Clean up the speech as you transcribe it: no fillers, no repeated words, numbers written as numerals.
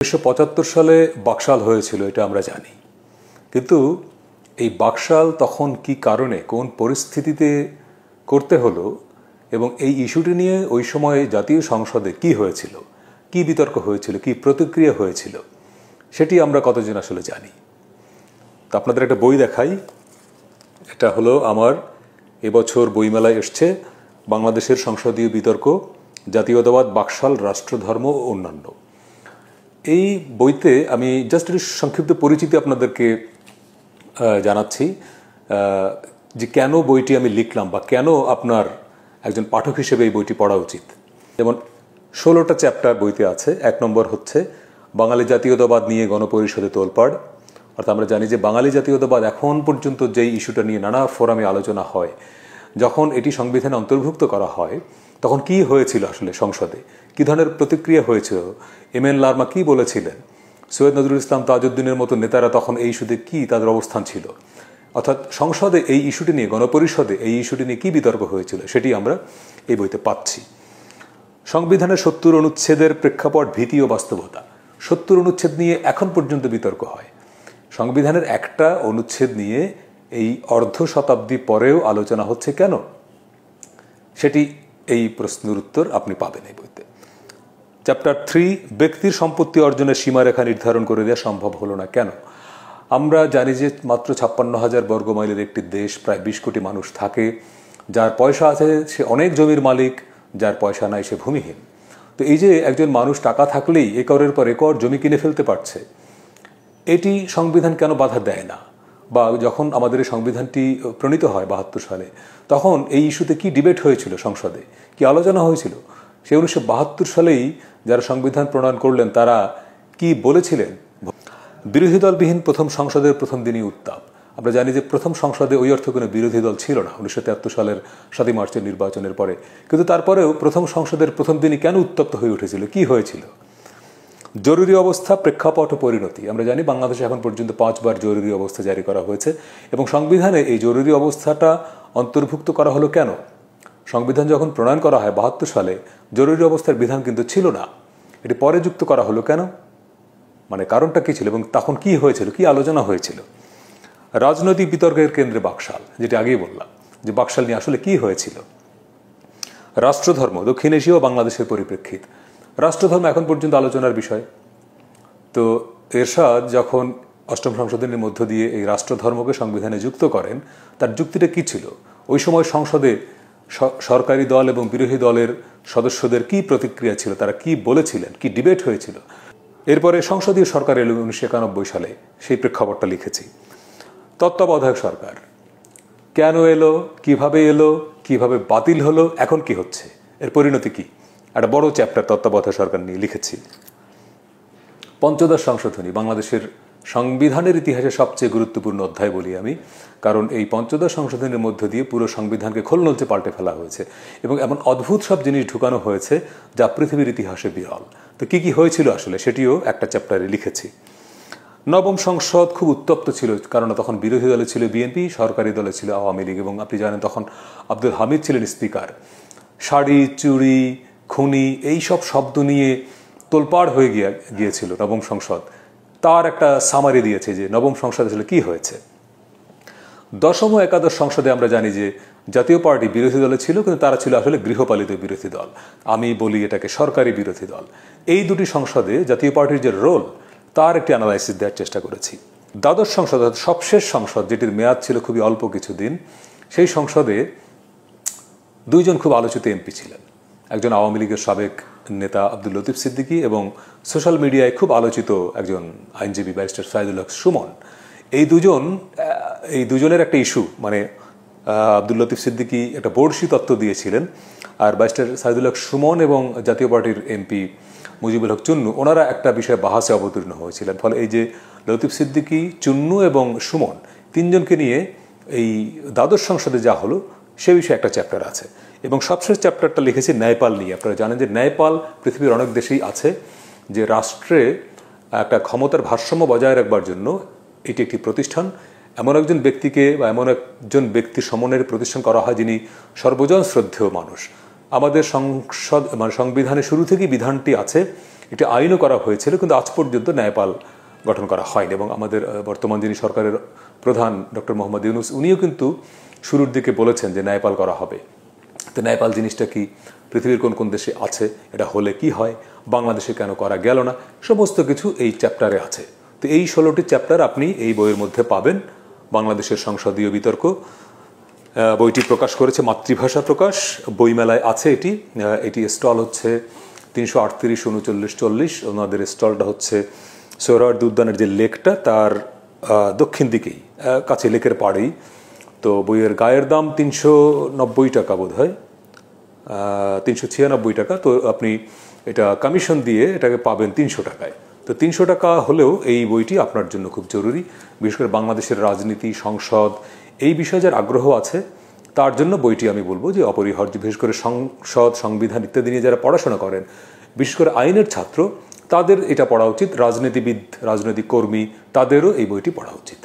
1975 সালে বাকশাল হয়েছিল, এটা আমরা জানি। কিন্তু এই বাকশাল তখন কি কারণে, কোন পরিস্থিতিতে করতে হলো এবং এই ইস্যুটি নিয়ে ওই সময়ে জাতীয় সংসদে কি হয়েছিল, কি বিতর্ক হয়েছিল, কি প্রতিক্রিয়া হয়েছিল, সেটি আমরা কতজন আসলে জানি। তো আপনাদের একটা বই দেখাই। এটা হলো আমার এবছর বইমেলায় এসছে, বাংলাদেশের সংসদীয় বিতর্ক, জাতীয়তাবাদ, বাকশাল, রাষ্ট্রধর্ম ও অন্যান্য। এই বইতে আমি জাস্ট একটু সংক্ষিপ্ত পরিচিতি আপনাদেরকে জানাচ্ছি যে কেন বইটি আমি লিখলাম বা কেন আপনার একজন পাঠক হিসেবে এই বইটি পড়া উচিত। যেমন 16টা চ্যাপ্টার বইতে আছে। 1 নম্বর হচ্ছে বাঙালি জাতীয়তাবাদ নিয়ে গণপরিষদে তোলপাড়। অর্থাৎ আমরা জানি যে বাঙালি জাতীয়তাবাদ এখন পর্যন্ত যেই ইস্যুটা নিয়ে নানা ফোরামে আলোচনা হয়, যখন এটি সংবিধানে অন্তর্ভুক্ত করা হয় তখন কি হয়েছিল আসলে সংসদে, কী ধরনের প্রতিক্রিয়া হয়েছিল, এম.এন. লারমা কী বলেছিলেন, সৈয়দ নজরুল ইসলাম তাজউদ্দিনের মতো নেতারা তখন এই ইস্যুতে কী তাদের অবস্থান ছিল, অর্থাৎ সংসদে এই ইস্যুটি নিয়ে, গণপরিষদে এই ইস্যুটি নিয়ে কী বিতর্ক হয়েছিল, সেটি আমরা এই বইতে পাচ্ছি। সংবিধানের 70 অনুচ্ছেদের প্রেক্ষাপট, ভীতি ও বাস্তবতা। 70 অনুচ্ছেদ নিয়ে এখন পর্যন্ত বিতর্ক হয়। সংবিধানের একটা অনুচ্ছেদ নিয়ে এই অর্ধ শতাব্দী পরেও আলোচনা হচ্ছে কেন, সেটি এই প্রশ্নের উত্তর আপনি পাবেন এই বইতে। চ্যাপ্টার 3, ব্যক্তির সম্পত্তি অর্জনের সীমারেখা নির্ধারণ করে দেওয়া সম্ভব হলো না কেন। আমরা জানি যে মাত্র 56,000 বর্গমাইলের একটি দেশ, প্রায় 20 কোটি মানুষ থাকে। যার পয়সা আছে সে অনেক জমির মালিক, যার পয়সা নাই সে ভূমিহীন। তো এই যে একজন মানুষ টাকা থাকলেই একরের পর একর জমি কিনে ফেলতে পারছে, এটি সংবিধান কেন বাধা দেয় না? বা যখন আমাদের এই সংবিধানটি প্রণীত হয় 72 সালে, তখন এই ইস্যুতে কি ডিবেট হয়েছিল সংসদে, কি আলোচনা হয়েছিল? সে 1972 সালেই যারা সংবিধান প্রণয়ন করলেন তারা কি বলেছিলেন? বিরোধী দলবিহীন প্রথম সংসদের প্রথম দিনই উত্তাপ। আমরা জানি যে প্রথম সংসদে ওই অর্থ কোনো বিরোধী দল ছিল না 1973 সালের 7 মার্চের নির্বাচনের পরে। কিন্তু তারপরেও প্রথম সংসদের প্রথম দিনই কেন উত্তপ্ত হয়ে উঠেছিল, কি হয়েছিল? জরুরি অবস্থা, প্রেক্ষাপট ও পরিণতি। আমরা জানি বাংলাদেশে এখন পর্যন্ত 5 বার জরুরি অবস্থা জারি করা হয়েছে এবং সংবিধানে এই জরুরি অবস্থাটা অন্তর্ভুক্ত করা হলো কেন? সংবিধান যখন প্রণয়ন করা হয় 72 সালে, জরুরি অবস্থার বিধান কিন্তু ছিল না। এটি পরে যুক্ত করা হলো কেন, মানে কারণটা কী ছিল এবং তখন কি হয়েছিল, কি আলোচনা হয়েছিল? রাজনৈতিক বিতর্কের কেন্দ্রে বাকশাল, যেটি আগেই বললাম যে বাকশাল নিয়ে আসলে কি হয়েছিল। রাষ্ট্রধর্ম, দক্ষিণ এশিয়া ও বাংলাদেশের পরিপ্রেক্ষিত। রাষ্ট্রধর্ম এখন পর্যন্ত আলোচনার বিষয়। তো এরশাদ যখন 8ম সংশোধনীর মধ্য দিয়ে এই রাষ্ট্রধর্মকে সংবিধানে যুক্ত করেন, তার যুক্তিটা কি ছিল? ওই সময় সংসদে সরকারি দল এবং বিরোধী দলের সদস্যদের কি প্রতিক্রিয়া ছিল, তারা কি বলেছিলেন, কি ডিবেট হয়েছিল? এরপরে সংসদীয় সরকার এলো 1991 সালে, সেই প্রেক্ষাপটটা লিখেছি। তত্ত্বাবধায়ক সরকার কেন এলো, কিভাবে এলো, কিভাবে বাতিল হলো, এখন কি হচ্ছে, এর পরিণতি কি, একটা বড় চ্যাপ্টার তত্ত্বাবধায়ক সরকার নিয়ে লিখেছি। পঞ্চদশ সংশোধনী, বাংলাদেশের সংবিধানের ইতিহাসে সবচেয়ে গুরুত্বপূর্ণ অধ্যায় বলি আমি, কারণ এই পঞ্চদশ সংশোধনীর মধ্য দিয়ে পুরো সংবিধানকে খোলনলচে পাল্টে ফেলা হয়েছে এবং এমন অদ্ভুত সব জিনিস ঢুকানো হয়েছে যা পৃথিবীর ইতিহাসে বিরল। তো কি কি হয়েছিল আসলে সেটিও একটা চ্যাপ্টারে লিখেছি। নবম সংসদ খুব উত্তপ্ত ছিল, কারণ তখন বিরোধী দলে ছিল বিএনপি, সরকারি দলে ছিল আওয়ামী লীগ এবং আপনি জানেন তখন আব্দুল হামিদ ছিলেন স্পিকার। শাড়ি, চুড়ি, খুনি, এই সব শব্দ নিয়ে তোলপাড় হয়ে গিয়েছিল নবম সংসদ। তার একটা সামারি দিয়েছে যে নবম সংসদে আসলে কী হয়েছে। দশম ও একাদশ সংসদে আমরা জানি যে জাতীয় পার্টি বিরোধী দলে ছিল, কিন্তু তারা ছিল আসলে গৃহপালিত বিরোধী দল, আমি বলি এটাকে সরকারি বিরোধী দল। এই দুটি সংসদে জাতীয় পার্টির যে রোল, তার একটি অ্যানালাইসিস দেওয়ার চেষ্টা করেছি। দ্বাদশ সংসদ, সবশেষ সংসদ, যেটির মেয়াদ ছিল খুবই অল্প কিছুদিন, সেই সংসদে 2 জন খুব আলোচিত এমপি ছিলেন। একজন আওয়ামী লীগের সাবেক নেতা আব্দুল লতিফ সিদ্দিকী এবং সোশ্যাল মিডিয়ায় খুব আলোচিত একজন আইনজীবী ব্যারিস্টার সাইদুল হক সুমন। এই দুজনের একটা ইস্যু, মানে আব্দুল লতিফ সিদ্দিকী একটা বর্ষি তত্ত্ব দিয়েছিলেন, আর ব্যারিস্টার সাইদুল হক সুমন এবং জাতীয় পার্টির এমপি মুজিবুল হক চুন্নু, ওনারা একটা বিষয়ে বাহাসে অবতীর্ণ হয়েছিলেন। ফলে এই যে লতিফ সিদ্দিকী, চুন্নু এবং সুমন, 3 জনকে নিয়ে এই দ্বাদশ সংসদে যা হলো সে বিষয়ে একটা চ্যাপ্টার আছে। এবং সবশেষ চ্যাপ্টারটা লিখেছি ন্যায়পাল নিয়ে। আপনারা জানেন যে ন্যায়পাল পৃথিবীর অনেক দেশেই আছে, যে রাষ্ট্রে একটা ক্ষমতার ভারসাম্য বজায় রাখবার জন্য এটি একটি প্রতিষ্ঠান। এমন একজন ব্যক্তিকে বা এমন একজন ব্যক্তি সমন্বয়ের প্রতিষ্ঠান করা হয় যিনি সর্বজন শ্রদ্ধেয় মানুষ। আমাদের সংবিধানের শুরু থেকেই বিধানটি আছে একটি আইনও করা হয়েছিল, কিন্তু আজ পর্যন্ত ন্যায়পাল গঠন করা হয়নি। এবং আমাদের বর্তমান যিনি সরকারের প্রধান ডক্টর মোহাম্মদ ইউনূস, উনিও কিন্তু শুরুর দিকে বলেছেন যে ন্যায়পাল করা হবে। তো ন্যায়পাল জিনিসটা কি, পৃথিবীর কোন কোন দেশে আছে, এটা হলে কি হয়, বাংলাদেশে কেন করা গেল না, সমস্ত কিছু এই চ্যাপ্টারে আছে। তো এই 16টি চ্যাপ্টার আপনি এই বইয়ের মধ্যে পাবেন। বাংলাদেশের সংসদীয় বিতর্ক বইটি প্রকাশ করেছে মাতৃভাষা প্রকাশ, বইমেলায় আছে এটি। এটি স্টল হচ্ছে 338, 39, 40। ওনাদের স্টলটা হচ্ছে সোহরাওয়ার্দী উদ্যানের যে লেকটা তার দক্ষিণ দিকেই, কাছে লেকের পাড়েই। তো বইয়ের গায়ের দাম 390 টাকা বোধ হয়, 396 টাকা। তো আপনি এটা কমিশন দিয়ে এটাকে পাবেন 300 টাকায়। তো 300 টাকা হলেও এই বইটি আপনার জন্য খুব জরুরি। বিশেষ করে বাংলাদেশের রাজনীতি, সংসদ, এই বিষয়ে যার আগ্রহ আছে তার জন্য বইটি আমি বলবো যে অপরিহার্য। বিশেষ করে সংসদ, সংবিধান ইত্যাদি নিয়ে যারা পড়াশোনা করেন, বিশেষ করে আইনের ছাত্র, তাদের এটা পড়া উচিত। রাজনীতিবিদ, রাজনৈতিক কর্মী, তাদেরও এই বইটি পড়া উচিত।